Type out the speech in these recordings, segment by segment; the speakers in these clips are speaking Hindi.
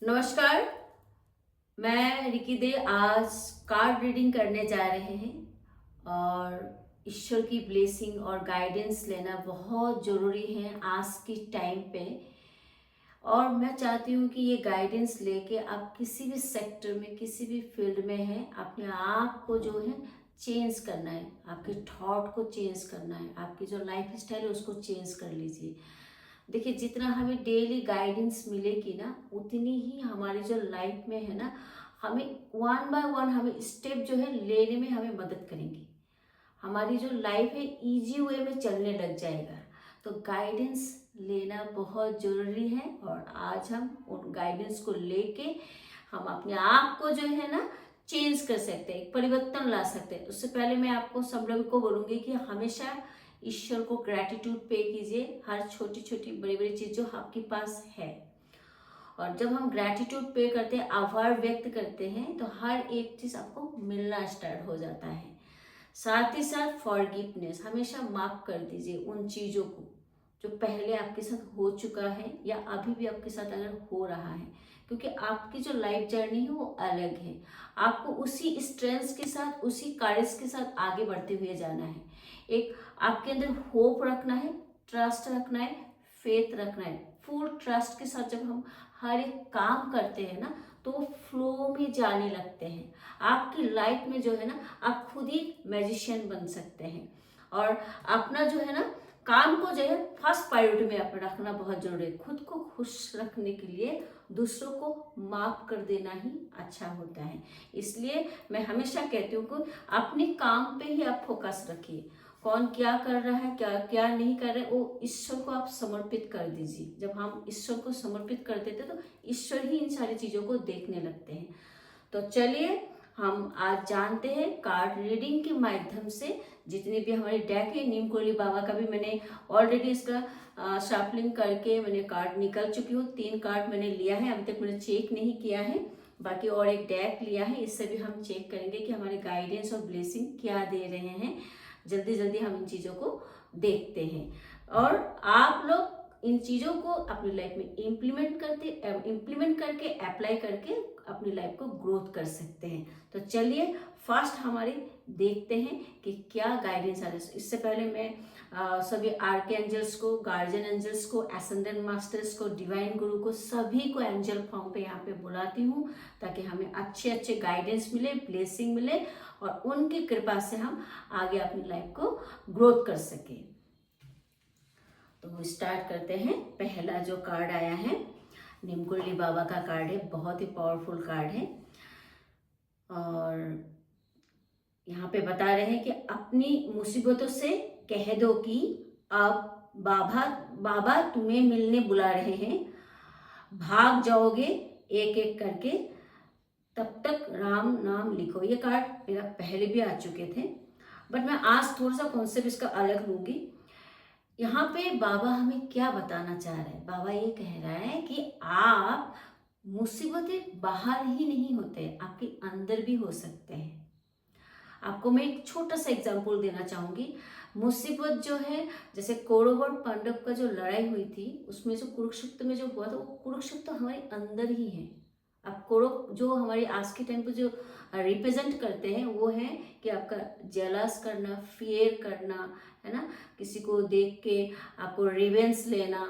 नमस्कार। मैं रिकी दे आज कार्ड रीडिंग करने जा रहे हैं और ईश्वर की ब्लेसिंग और गाइडेंस लेना बहुत ज़रूरी है आज की टाइम पे। और मैं चाहती हूँ कि ये गाइडेंस लेके आप किसी भी सेक्टर में किसी भी फील्ड में हैं, अपने आप को जो है चेंज करना है, आपके थॉट को चेंज करना है, आपकी जो लाइफ स्टाइल है उसको चेंज कर लीजिए। देखिए, जितना हमें डेली गाइडेंस मिलेगी ना, उतनी ही हमारी जो लाइफ में है ना, हमें वन बाय वन हमें स्टेप जो है लेने में हमें मदद करेंगी। हमारी जो लाइफ है इजी वे में चलने लग जाएगा। तो गाइडेंस लेना बहुत ज़रूरी है और आज हम उन गाइडेंस को लेके हम अपने आप को जो है ना चेंज कर सकते हैं, एक परिवर्तन ला सकते हैं। उससे पहले मैं आपको सब लोगों को बोलूँगी कि हमेशा ईश्वर को ग्रैटिट्यूड पे कीजिए, हर छोटी छोटी बड़ी बड़ी चीज़ जो आपके पास है। और जब हम ग्रैटिट्यूड पे करते हैं, आभार व्यक्त करते हैं, तो हर एक चीज़ आपको मिलना स्टार्ट हो जाता है। साथ ही साथ फॉरगिवनेस, हमेशा माफ कर दीजिए उन चीज़ों को जो पहले आपके साथ हो चुका है या अभी भी आपके साथ अगर हो रहा है, क्योंकि आपकी जो लाइफ जर्नी है वो अलग है। आपको उसी स्ट्रेंथ के साथ, उसी करेज के साथ आगे बढ़ते हुए जाना है। एक आपके अंदर होप रखना है, ट्रस्ट रखना है, फेथ रखना है। फुल ट्रस्ट के साथ जब हम हर एक काम करते हैं ना, तो वो फ्लो में जाने लगते हैं। आपकी लाइफ में जो है ना, आप खुद ही मैजिशियन बन सकते हैं। और अपना जो है ना काम को जो है फर्स्ट प्रायोरिटी में आप रखना बहुत जरूरी है। खुद को खुश रखने के लिए दूसरों को माफ कर देना ही अच्छा होता है। इसलिए मैं हमेशा कहती हूँ कि अपने काम पे ही आप फोकस रखिए। कौन क्या कर रहा है, क्या क्या नहीं कर रहे, वो ईश्वर को आप समर्पित कर दीजिए। जब हम ईश्वर को समर्पित कर देते तो ईश्वर ही इन सारी चीज़ों को देखने लगते हैं। तो चलिए हम आज जानते हैं कार्ड रीडिंग के माध्यम से जितने भी हमारे डेक है। नीम कोली बाबा का भी मैंने ऑलरेडी इसका शार्पलिंग करके मैंने कार्ड निकल चुकी हूँ। 3 कार्ड मैंने लिया है, अभी तक मैंने चेक नहीं किया है। बाकी और एक डेक लिया है, इससे भी हम चेक करेंगे कि हमारे गाइडेंस और ब्लेसिंग क्या दे रहे हैं। जल्दी जल्दी हम इन चीज़ों को देखते हैं और आप लोग इन चीज़ों को अपनी लाइफ में इम्प्लीमेंट करके अप्लाई करके अपनी लाइफ को ग्रोथ कर सकते हैं। तो चलिए फर्स्ट हमारे देखते हैं कि क्या गाइडेंस आ रहा है। इससे पहले मैं सभी आर्के एंजल्स को, गार्जियन एंजल्स को, एसेंडेंट मास्टर्स को, डिवाइन गुरु को, सभी को एंजल फॉर्म पे यहाँ पे बुलाती हूँ, ताकि हमें अच्छे अच्छे गाइडेंस मिले, ब्लेसिंग मिले और उनकी कृपा से हम आगे अपनी लाइफ को ग्रोथ कर सके। तो स्टार्ट करते हैं। पहला जो कार्ड आया है नीमकुंडली बाबा का कार्ड है, बहुत ही पावरफुल कार्ड है। और यहाँ पे बता रहे हैं कि अपनी मुसीबतों से कह दो कि अब बाबा बाबा तुम्हें मिलने बुला रहे हैं। भाग जाओगे एक एक करके, तब तक राम नाम लिखो। ये कार्ड मेरा पहले भी आ चुके थे, बट मैं आज थोड़ा सा कॉन्सेप्ट इसका अलग लूंगी। यहाँ पे बाबा हमें क्या बताना चाह रहे हैं? बाबा ये कह रहा है कि आप मुसीबतें बाहर ही नहीं होते, आपके अंदर भी हो सकते हैं। आपको मैं एक छोटा सा एग्जांपल देना चाहूंगी। मुसीबत जो है, जैसे कौरव और पांडव का जो लड़ाई हुई थी, उसमें जो कुरुक्षेत्र में जो हुआ था, वो कुरुक्षेत्र हमारे अंदर ही है। अब कौरव जो हमारे आज के टाइम पे जो रिप्रेजेंट करते हैं, वो है कि आपका जेलस करना, फियर करना, है ना, किसी को देख के आपको रिवेंज लेना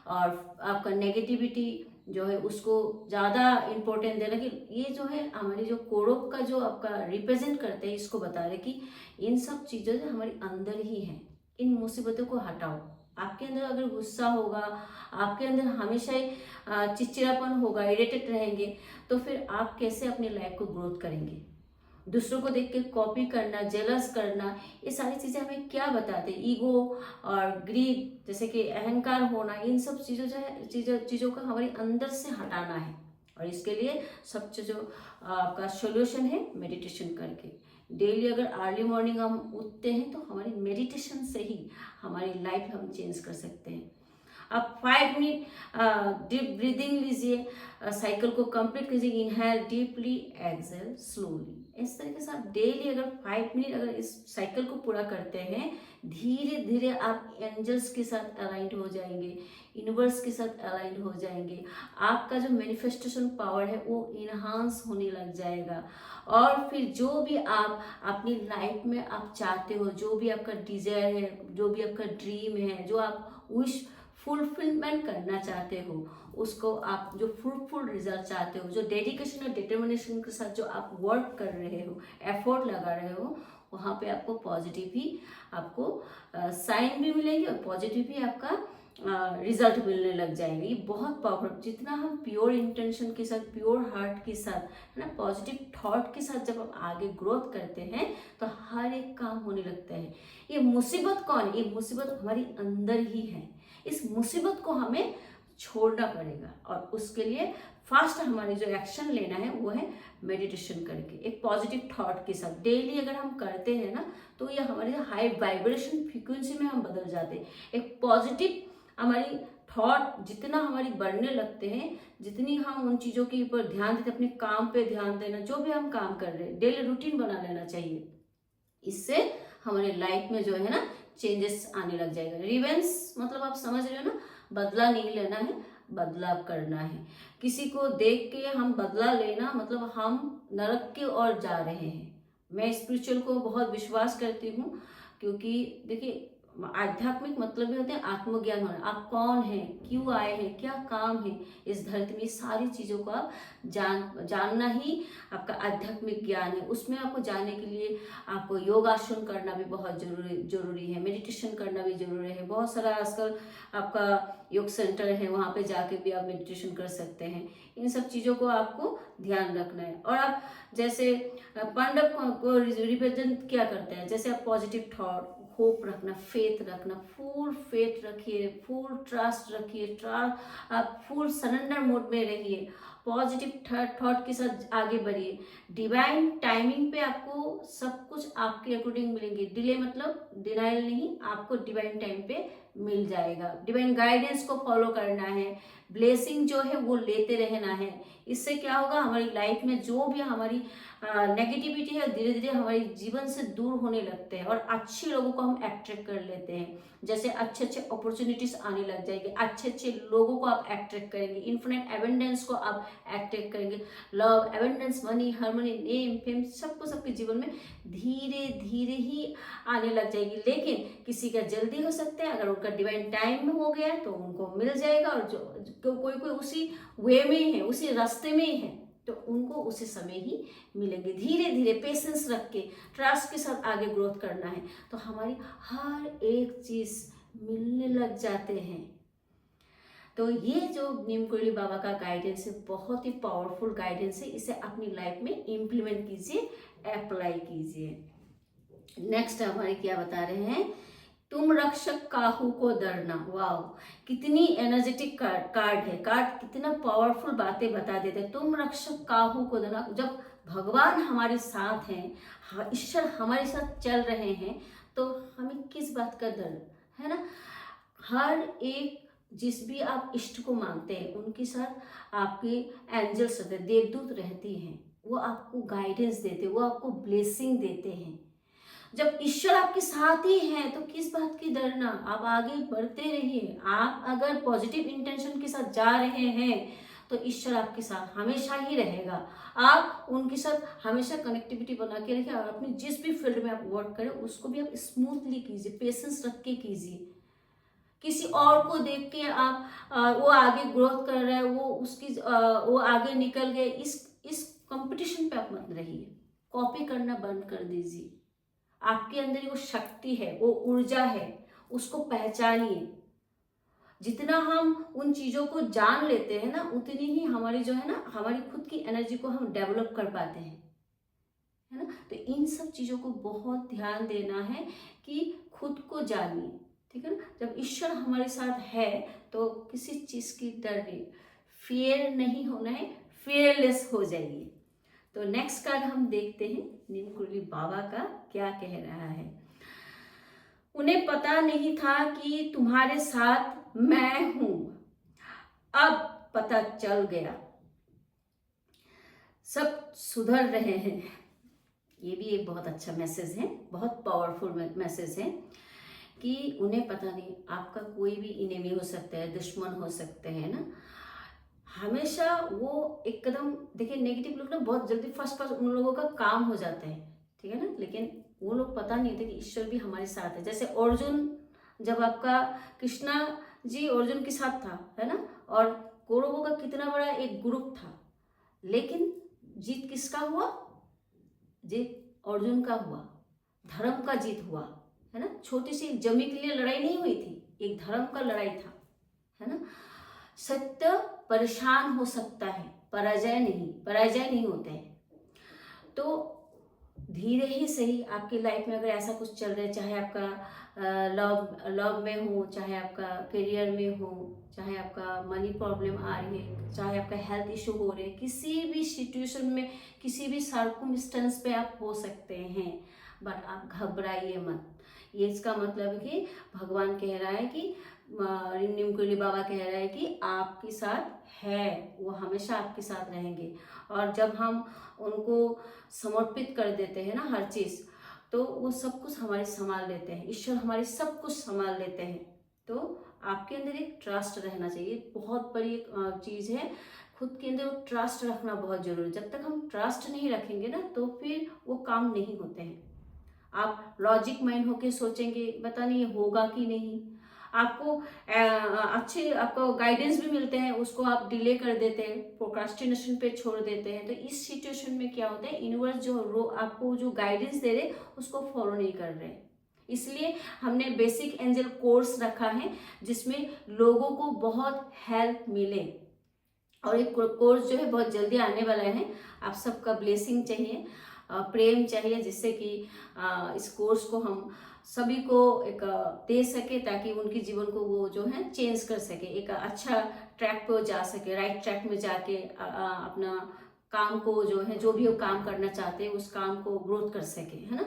और आपका नेगेटिविटी जो है उसको ज़्यादा इम्पोर्टेंट देना। कि ये जो है हमारी जो कौरव का जो आपका रिप्रेजेंट करते हैं, इसको बता रहे कि इन सब चीज़ों से हमारे अंदर ही है। इन मुसीबतों को हटाओ। आपके अंदर अगर गुस्सा होगा, आपके अंदर हमेशा ही चिड़चिड़ापन होगा, इरिटेट रहेंगे, तो फिर आप कैसे अपनी लाइफ को ग्रोथ करेंगे? दूसरों को देख के कॉपी करना, जेलस करना, ये सारी चीज़ें हमें क्या बताते हैं? ईगो और ग्रीड, जैसे कि अहंकार होना, इन सब चीज़ों जो है चीज़ों को हमारे अंदर से हटाना है। और इसके लिए सबसे जो आपका सोल्यूशन है, मेडिटेशन करके। डेली अगर अर्ली मॉर्निंग हम उठते हैं तो हमारी मेडिटेशन से ही हमारी लाइफ हम चेंज कर सकते हैं। आप 5 मिनट डीप ब्रीदिंग लीजिए, साइकिल को कंप्लीट कीजिए, इनहेल डीपली, एक्सहेल स्लोली। इस तरीके से आप डेली अगर 5 मिनट अगर इस साइकिल को पूरा करते हैं, धीरे धीरे आप एंजल्स के साथ अलाइंड हो जाएंगे, यूनिवर्स के साथ अलाइंड हो जाएंगे। आपका जो मैनिफेस्टेशन पावर है वो इन्हांस होने लग जाएगा। और फिर जो भी आप अपनी लाइफ में आप चाहते हो, जो भी आपका डिजायर है, जो भी आपका ड्रीम है, जो आप विश फुलफिलमेंट करना चाहते हो, उसको आप जो फ्रूटफुल रिजल्ट चाहते हो, जो डेडिकेशन और डिटर्मिनेशन के साथ जो आप वर्क कर रहे हो, एफर्ट लगा रहे हो, वहाँ पे आपको पॉजिटिव ही आपको साइन भी मिलेंगे और पॉजिटिव ही आपका रिजल्ट मिलने लग जाएंगे। ये बहुत पावरफुल, जितना हम प्योर इंटेंशन के साथ, प्योर हार्ट के साथ, है ना, पॉजिटिव थॉट के साथ जब हम आगे ग्रोथ करते हैं तो हर एक काम होने लगता है। ये मुसीबत कौन है? ये मुसीबत हमारी अंदर ही है। इस मुसीबत को हमें छोड़ना पड़ेगा और उसके लिए फर्स्ट हमारे जो एक्शन लेना है वो है मेडिटेशन करके, एक पॉजिटिव थॉट के साथ डेली अगर हम करते हैं ना, तो ये हमारे हाई वाइब्रेशन फ्रीक्वेंसी में हम बदल जाते हैं। एक पॉजिटिव हमारी थॉट जितना हमारी बढ़ने लगते हैं, जितनी हम उन चीज़ों के ऊपर ध्यान देते, अपने काम पे ध्यान देना, जो भी हम काम कर रहे हैं डेली रूटीन बना लेना चाहिए। इससे हमारे लाइफ में जो है ना चेंजेस आने लग जाएगा। रिवेंस मतलब आप समझ रहे हो ना, बदला नहीं लेना है, बदलाव करना है। किसी को देख के हम बदला लेना मतलब हम नरक की ओर जा रहे हैं। मैं स्पिरिचुअल को बहुत विश्वास करती हूँ, क्योंकि देखिए आध्यात्मिक मतलब भी होते हैं आत्मज्ञान होना। आप कौन हैं, क्यों आए हैं, क्या काम है इस धरती में, सारी चीज़ों को आप जानना ही आपका आध्यात्मिक ज्ञान है। उसमें आपको जानने के लिए आपको योगासन करना भी बहुत जरूरी है, मेडिटेशन करना भी जरूरी है। बहुत सारा आजकल आपका योग सेंटर है, वहाँ पे जाके भी आप मेडिटेशन कर सकते हैं। इन सब चीज़ों को आपको ध्यान रखना है। और आप जैसे पांडव को रिप्रेजेंट क्या करते हैं, जैसे आप पॉजिटिव थॉट, होप रखना, फेथ रखना, फुल फेथ रखिए, फुल ट्रस्ट रखिए, आप फुल सरेंडर मोड में रहिए, पॉजिटिव थॉट के साथ आगे बढ़िए। डिवाइन टाइमिंग पे आपको सब कुछ आपके अकॉर्डिंग मिलेंगे। डिले मतलब डिनाइल नहीं, आपको डिवाइन टाइम पे मिल जाएगा। डिवाइन गाइडेंस को फॉलो करना है, ब्लेसिंग जो है वो लेते रहना है। इससे क्या होगा, हमारी लाइफ में जो भी हमारी नेगेटिविटी है धीरे धीरे हमारे जीवन से दूर होने लगते हैं और अच्छे लोगों को हम अट्रैक्ट कर लेते हैं। जैसे अच्छे अच्छे अपॉर्चुनिटीज आने लग जाएंगे, अच्छे अच्छे लोगों को आप अट्रैक्ट करेंगे, इन्फिनिट एबंडेंस को आप अट्रैक्ट करेंगे। Love, abundance, money, harmony, name, fame सबको सबके जीवन में धीरे धीरे ही आने लग जाएगी। लेकिन किसी का जल्दी हो सकता है, अगर उनका डिवाइन टाइम में हो गया तो उनको मिल जाएगा, और जो कोई कोई उसी वे में ही है, उसी रास्ते में ही है, तो उनको उसी समय ही मिलेंगे। धीरे धीरे पेशेंस रख के, ट्रस्ट के साथ आगे ग्रोथ करना है, तो हमारी हर एक चीज मिलने लग जाते हैं। तो ये जो नीम कुरली बाबा का गाइडेंस है, बहुत ही पावरफुल गाइडेंस है। इसे अपनी लाइफ में इम्प्लीमेंट कीजिए, अप्लाई कीजिए। नेक्स्ट हमारे क्या बता रहे हैं, तुम रक्षक काहू को डरना। वाह, कितनी एनर्जेटिक कार्ड है। कार्ड कितना पावरफुल बातें बता देते हैं। तुम रक्षक काहू को डरना, जब भगवान हमारे साथ हैं, ईश्वर हमारे साथ चल रहे हैं, तो हमें किस बात का डर है ना। हर एक जिस भी आप इष्ट को मानते हैं उनके साथ आपके एंजल्स रहते हैं, देवदूत रहती हैं, वो आपको गाइडेंस देते हैं, वो आपको ब्लेसिंग देते हैं। जब ईश्वर आपके साथ ही है तो किस बात की डरना, आप आगे बढ़ते रहिए। आप अगर पॉजिटिव इंटेंशन के साथ जा रहे हैं तो ईश्वर आपके साथ हमेशा ही रहेगा। आप उनके साथ हमेशा कनेक्टिविटी बना के रखिए और अपनी जिस भी फील्ड में आप वर्क करें उसको भी आप स्मूथली कीजिए, पेशेंस रख के कीजिए। किसी और को देख के आप वो आगे ग्रोथ कर रहा है, वो आगे निकल गए, इस कंपटीशन पे आप मत रहिए। कॉपी करना बंद कर दीजिए। आपके अंदर वो शक्ति है, वो ऊर्जा है, उसको पहचानिए। जितना हम उन चीजों को जान लेते हैं ना, उतनी ही हमारी जो है ना, हमारी खुद की एनर्जी को हम डेवलप कर पाते हैं, है ना। तो इन सब चीजों को बहुत ध्यान देना है कि खुद को जानिए, ठीक है ना। जब ईश्वर हमारे साथ है तो किसी चीज की डर नहीं, फियर नहीं होना है, फियरलेस हो जाइए। तो नेक्स्ट कार्ड हम देखते हैं नीम कुरली बाबा का क्या कह रहा है। उन्हें पता नहीं था कि तुम्हारे साथ मैं हूं, अब पता चल गया, सब सुधर रहे हैं। ये भी एक बहुत अच्छा मैसेज है, बहुत पावरफुल मैसेज है कि उन्हें पता नहीं आपका कोई भी इनेमी हो सकता है, दुश्मन हो सकते हैं ना। हमेशा वो एकदम, देखिए नेगेटिव लोग ना बहुत जल्दी फर्स्ट उन लोगों का काम हो जाता है, ठीक है ना, लेकिन वो लोग पता नहीं थे कि ईश्वर भी हमारे साथ है। जैसे अर्जुन, जब आपका कृष्णा जी अर्जुन के साथ था, है ना, और कौरवों का कितना बड़ा एक ग्रुप था, लेकिन जीत किसका हुआ? जीत अर्जुन का हुआ, धर्म का जीत हुआ, है ना। छोटी सी जमी के लिए लड़ाई नहीं हुई थी, एक धर्म का लड़ाई था, है ना। सत्य परेशान हो सकता है, पराजय नहीं होते हैं। तो धीरे ही सही आपकी लाइफ में अगर ऐसा कुछ चल रहा है, चाहे आपका लव में हो, चाहे आपका करियर में हो, चाहे आपका मनी प्रॉब्लम आ रही है, चाहे आपका हेल्थ इशू हो रहे हैं, किसी भी सिचुएशन में, किसी भी सर्कमस्टेंस पे आप हो सकते हैं, बट आप घबराइए मत। ये इसका मतलब है कि भगवान कह रहा है कि निमकुली बाबा कह रहा है कि आपके साथ है, वो हमेशा आपके साथ रहेंगे। और जब हम उनको समर्पित कर देते हैं ना हर चीज़, तो वो सब कुछ हमारे संभाल लेते हैं, ईश्वर हमारे सब कुछ संभाल लेते हैं। तो आपके अंदर एक ट्रस्ट रहना चाहिए, बहुत बड़ी एक चीज़ है, खुद के अंदर वो ट्रस्ट रखना बहुत जरूरी है। जब तक हम ट्रस्ट नहीं रखेंगे ना, तो फिर वो काम नहीं होते हैं। आप लॉजिक माइंड होके सोचेंगे, पता नहीं होगा कि नहीं, आपको अच्छे आपको गाइडेंस भी मिलते हैं, उसको आप डिले कर देते हैं, प्रोक्रास्टिनेशन पे छोड़ देते हैं। तो इस सिचुएशन में क्या होता है, यूनिवर्स जो आपको जो गाइडेंस दे रहे उसको फॉलो नहीं कर रहे। इसलिए हमने बेसिक एंजल कोर्स रखा है, जिसमें लोगों को बहुत हेल्प मिले। और एक कोर्स जो है बहुत जल्दी आने वाला है। आप सबका ब्लेसिंग चाहिए, प्रेम चाहिए, जिससे कि इस कोर्स को हम सभी को एक दे सके, ताकि उनके जीवन को वो जो है चेंज कर सके, एक अच्छा ट्रैक पे जा सके, राइट ट्रैक में जाके अपना काम को जो है, जो भी वो काम करना चाहते हैं उस काम को ग्रोथ कर सके, है ना,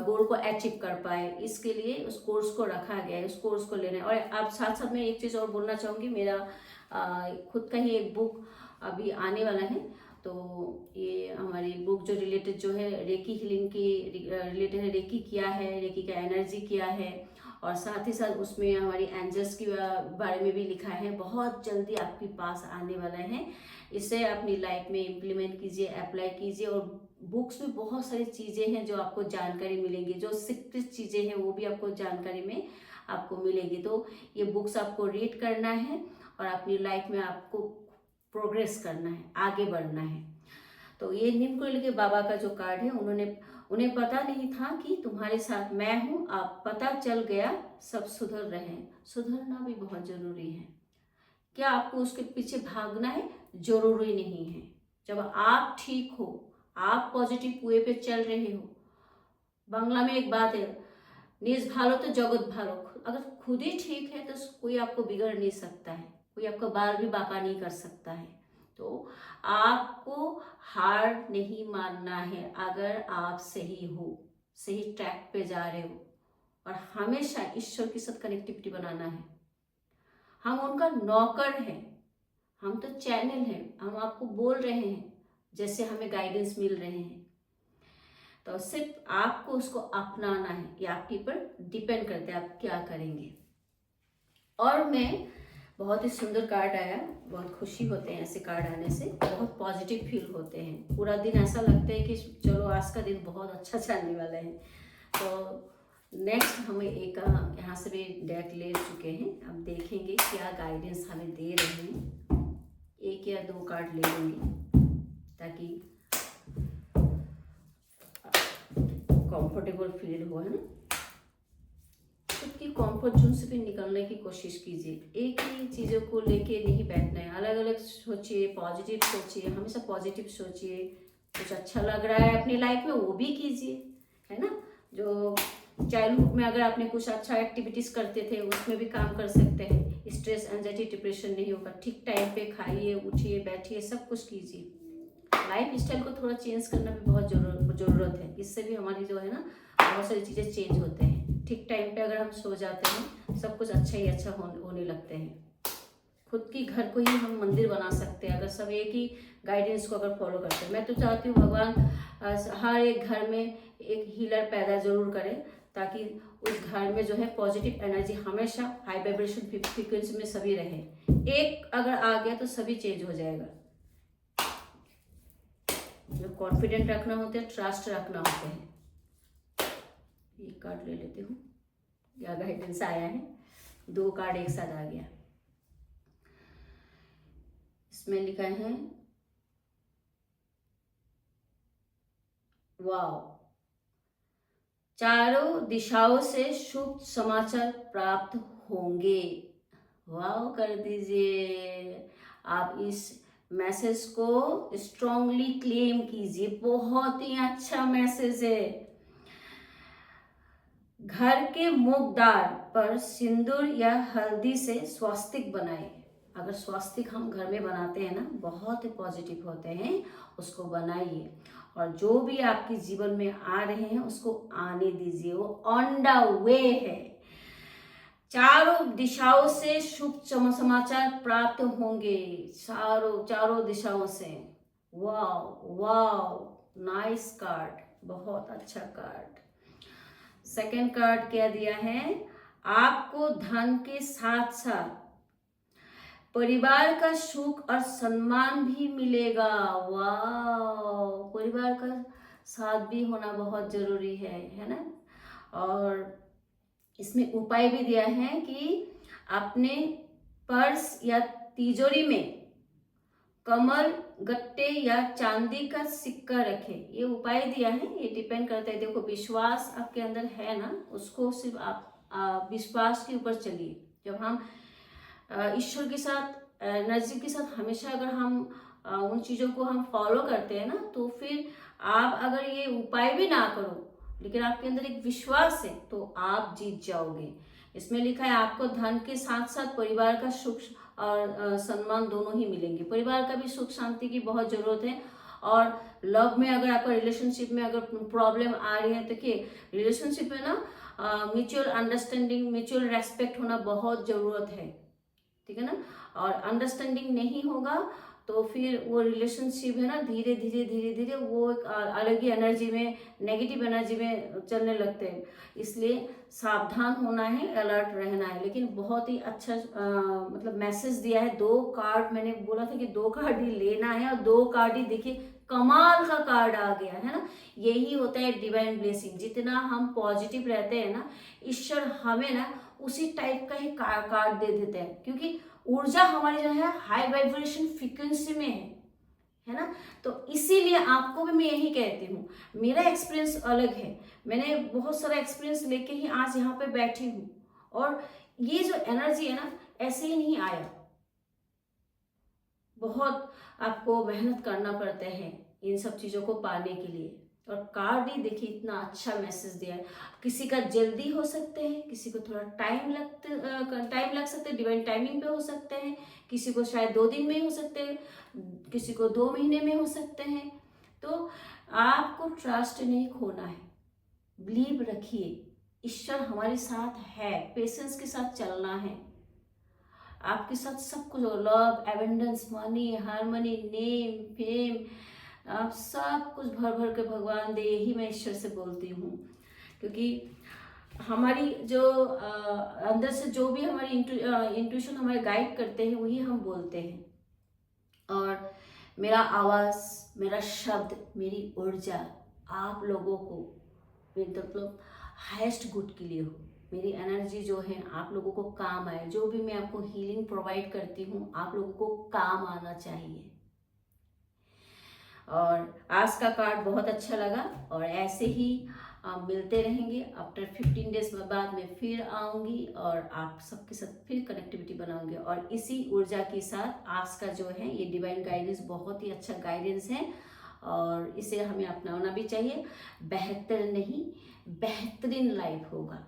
गोल को अचीव कर पाए। इसके लिए उस कोर्स को रखा गया है, उस कोर्स को लेना है। और आप साथ साथ में एक चीज़ और बोलना चाहूँगी, मेरा खुद का ही एक बुक अभी आने वाला है। तो ये हमारी बुक जो रिलेटेड जो है रेकी हीलिंग की रिलेटेड है, रेकी किया है, रेकी का एनर्जी किया है, और साथ ही साथ उसमें हमारी एंजल्स के बारे में भी लिखा है। बहुत जल्दी आपके पास आने वाला है, इसे अपनी लाइफ में इम्प्लीमेंट कीजिए, अप्लाई कीजिए। और बुक्स में बहुत सारी चीज़ें हैं जो आपको जानकारी मिलेंगी, जो सीक्रेट चीज़ें हैं वो भी आपको जानकारी में आपको मिलेगी। तो ये बुक्स आपको रीड करना है और अपनी लाइफ में आपको प्रोग्रेस करना है, आगे बढ़ना है। तो ये निमकुली के बाबा का जो कार्ड है, उन्हें पता नहीं था कि तुम्हारे साथ मैं हूँ, आप पता चल गया, सब सुधर रहे हैं। सुधरना भी बहुत जरूरी है। क्या आपको उसके पीछे भागना है? जरूरी नहीं है। जब आप ठीक हो, आप पॉजिटिव वे पे चल रहे हो। बांग्ला में एक बात है, निज भालो तो जगत भालो। अगर खुद ही ठीक है तो कोई आपको बिगड़ नहीं सकता है, कोई आपका बाल भी बांका नहीं कर सकता है। तो आपको हार नहीं मानना है। अगर आप सही हो, सही ट्रैक पे जा रहे हो, और हमेशा ईश्वर के साथ कनेक्टिविटी बनाना है। हम उनका नौकर हैं, हम तो चैनल हैं, हम आपको बोल रहे हैं जैसे हमें गाइडेंस मिल रहे हैं। तो सिर्फ आपको उसको अपनाना है, ये आपके ऊपर डिपेंड करता है आप क्या करेंगे। और मैं बहुत ही सुंदर कार्ड आया, बहुत खुशी होते हैं ऐसे कार्ड आने से, बहुत पॉजिटिव फील होते हैं। पूरा दिन ऐसा लगता है कि चलो आज का दिन बहुत अच्छा जाने वाला है। तो नेक्स्ट हम एक यहाँ से भी डेक ले चुके हैं, अब देखेंगे क्या गाइडेंस हमें दे रहे हैं। एक या दो कार्ड ले लेंगे ताकि कंफर्टेबल फील हो, है ना। खुद की कंफर्ट जोन से भी निकलने की कोशिश कीजिए। एक ही चीज़ों को लेके नहीं बैठना है, अलग अलग सोचिए, पॉजिटिव सोचिए, हमेशा पॉजिटिव सोचिए। कुछ अच्छा लग रहा है अपनी लाइफ में वो भी कीजिए, है ना। जो चाइल्डहुड में अगर आपने कुछ अच्छा एक्टिविटीज़ करते थे उसमें भी काम कर सकते हैं। स्ट्रेस, एंजाइटी, डिप्रेशन नहीं होगा। ठीक टाइम पे खाइए, उठिए, बैठिए, सब कुछ कीजिए। लाइफ स्टाइल को थोड़ा चेंज करना भी बहुत ज़रूरत है। इससे भी हमारी जो है ना बहुत सारी चीज़ें चेंज होते हैं। ठीक टाइम पे अगर हम सो जाते हैं सब कुछ अच्छा ही अच्छा होने लगते हैं। खुद की घर को ही हम मंदिर बना सकते हैं अगर सब एक ही गाइडेंस को अगर फॉलो करते हैं। मैं तो चाहती हूँ भगवान हर एक घर में एक हीलर पैदा जरूर करें, ताकि उस घर में जो है पॉजिटिव एनर्जी हमेशा हाई वाइब्रेशन फ्रीक्वेंसी में सभी रहे। एक अगर आ गया तो सभी चेंज हो जाएगा। जो कॉन्फिडेंट रखना होता है, ट्रस्ट रखना होता है। ये कार्ड ले लेती हूँ, क्या गाइडेंस आया है। 2 कार्ड एक साथ आ गया। इसमें लिखा है वाव, चारों दिशाओं से शुभ समाचार प्राप्त होंगे। वाव कर दीजिए। आप इस मैसेज को स्ट्रांगली क्लेम कीजिए, बहुत ही अच्छा मैसेज है। घर के मुख द्वार पर सिंदूर या हल्दी से स्वास्तिक बनाएं। अगर स्वास्तिक हम घर में बनाते हैं ना, बहुत ही पॉजिटिव होते हैं, उसको बनाइए। और जो भी आपके जीवन में आ रहे हैं उसको आने दीजिए, वो ऑन द वे है। चारों दिशाओं से शुभ समाचार प्राप्त होंगे, चारों दिशाओं से। वाव वाव, नाइस कार्ड, बहुत अच्छा कार्ड। सेकंड कार्ड क्या दिया है, आपको धन के साथ साथ परिवार का सुख और सम्मान भी मिलेगा। वाह, परिवार का साथ भी होना बहुत जरूरी है ना। और इसमें उपाय भी दिया है कि अपने पर्स या तिजोरी में कमल, गट्टे या चांदी का सिक्का रखें। ये उपाय दिया है, ये डिपेंड करता है। देखो, विश्वास आपके अंदर है ना, उसको सिर्फ आप विश्वास के ऊपर चलिए। जब हम ईश्वर के साथ एनर्जी के साथ हमेशा अगर हम उन चीज़ों को हम फॉलो करते हैं ना, तो फिर आप अगर ये उपाय भी ना करो लेकिन आपके अंदर एक विश्वास है तो आप जीत जाओगे। इसमें लिखा है आपको धन के साथ साथ परिवार का सुख और सम्मान दोनों ही मिलेंगे। परिवार का भी सुख शांति की बहुत जरूरत है। और लव में अगर आपका रिलेशनशिप में अगर प्रॉब्लम आ रही है, तो देखिए रिलेशनशिप में ना म्यूचुअल अंडरस्टैंडिंग, म्यूचुअल रेस्पेक्ट होना बहुत जरूरत है, ठीक है ना। और अंडरस्टैंडिंग नहीं होगा तो फिर वो रिलेशनशिप है ना, धीरे धीरे धीरे धीरे वो एक अलग ही एनर्जी में, नेगेटिव एनर्जी में चलने लगते हैं। इसलिए सावधान होना है, अलर्ट रहना है। लेकिन बहुत ही अच्छा मतलब मैसेज दिया है। 2 कार्ड मैंने बोला था कि 2 कार्ड ही लेना है, और 2 कार्ड ही देखिए कमाल का कार्ड आ गया है ना। यही होता है डिवाइन ब्लेसिंग। जितना हम पॉजिटिव रहते हैं ना, ईश्वर हमें ना उसी टाइप का ही कार्ड दे देते हैं, क्योंकि ऊर्जा हमारी जो है हाई वाइब्रेशन फ्रीक्वेंसी में है ना। तो इसीलिए आपको भी मैं यही कहती हूँ, मेरा एक्सपीरियंस अलग है, मैंने बहुत सारा एक्सपीरियंस लेके ही आज यहाँ पे बैठी हूँ। और ये जो एनर्जी है ना, ऐसे ही नहीं आया, बहुत आपको मेहनत करना पड़ता है इन सब चीज़ों को पाने के लिए। और कार्ड ही देखिए इतना अच्छा मैसेज दिया है। किसी का जल्दी हो सकते हैं, किसी को थोड़ा टाइम लग सकते हैं, डिवाइन टाइमिंग पे हो सकते हैं, किसी को शायद 2 दिन में हो सकते हैं, किसी को 2 महीने में हो सकते हैं। तो आपको ट्रस्ट नहीं खोना है, बिलीव रखिए, ईश्वर हमारे साथ है, पेशेंस के साथ चलना है। आपके साथ सब कुछ, love, abundance, money, harmony, name, fame, आप सब कुछ भर भर के भगवान दे, यही मैं ईश्वर से बोलती हूँ। क्योंकि हमारी जो अंदर से जो भी हमारी इंट्यूशन हमारे गाइड करते हैं, वही हम बोलते हैं। और मेरा आवाज़, मेरा शब्द, मेरी ऊर्जा आप लोगों को मतलब हाईएस्ट गुड के लिए हो। मेरी एनर्जी जो है आप लोगों को काम आए। जो भी मैं आपको हीलिंग प्रोवाइड करती हूँ, आप लोगों को काम आना चाहिए। और आज का कार्ड बहुत अच्छा लगा, और ऐसे ही मिलते रहेंगे। आफ्टर 15 डेज बाद मैं फिर आऊँगी और आप सबके साथ फिर कनेक्टिविटी बनाऊंगी। और इसी ऊर्जा के साथ आज का जो है ये डिवाइन गाइडेंस बहुत ही अच्छा गाइडेंस है, और इसे हमें अपनाना भी चाहिए। बेहतर नहीं, बेहतरीन लाइफ होगा।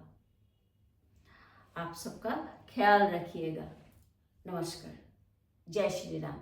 आप सबका ख्याल रखिएगा। नमस्कार, जय श्री राम।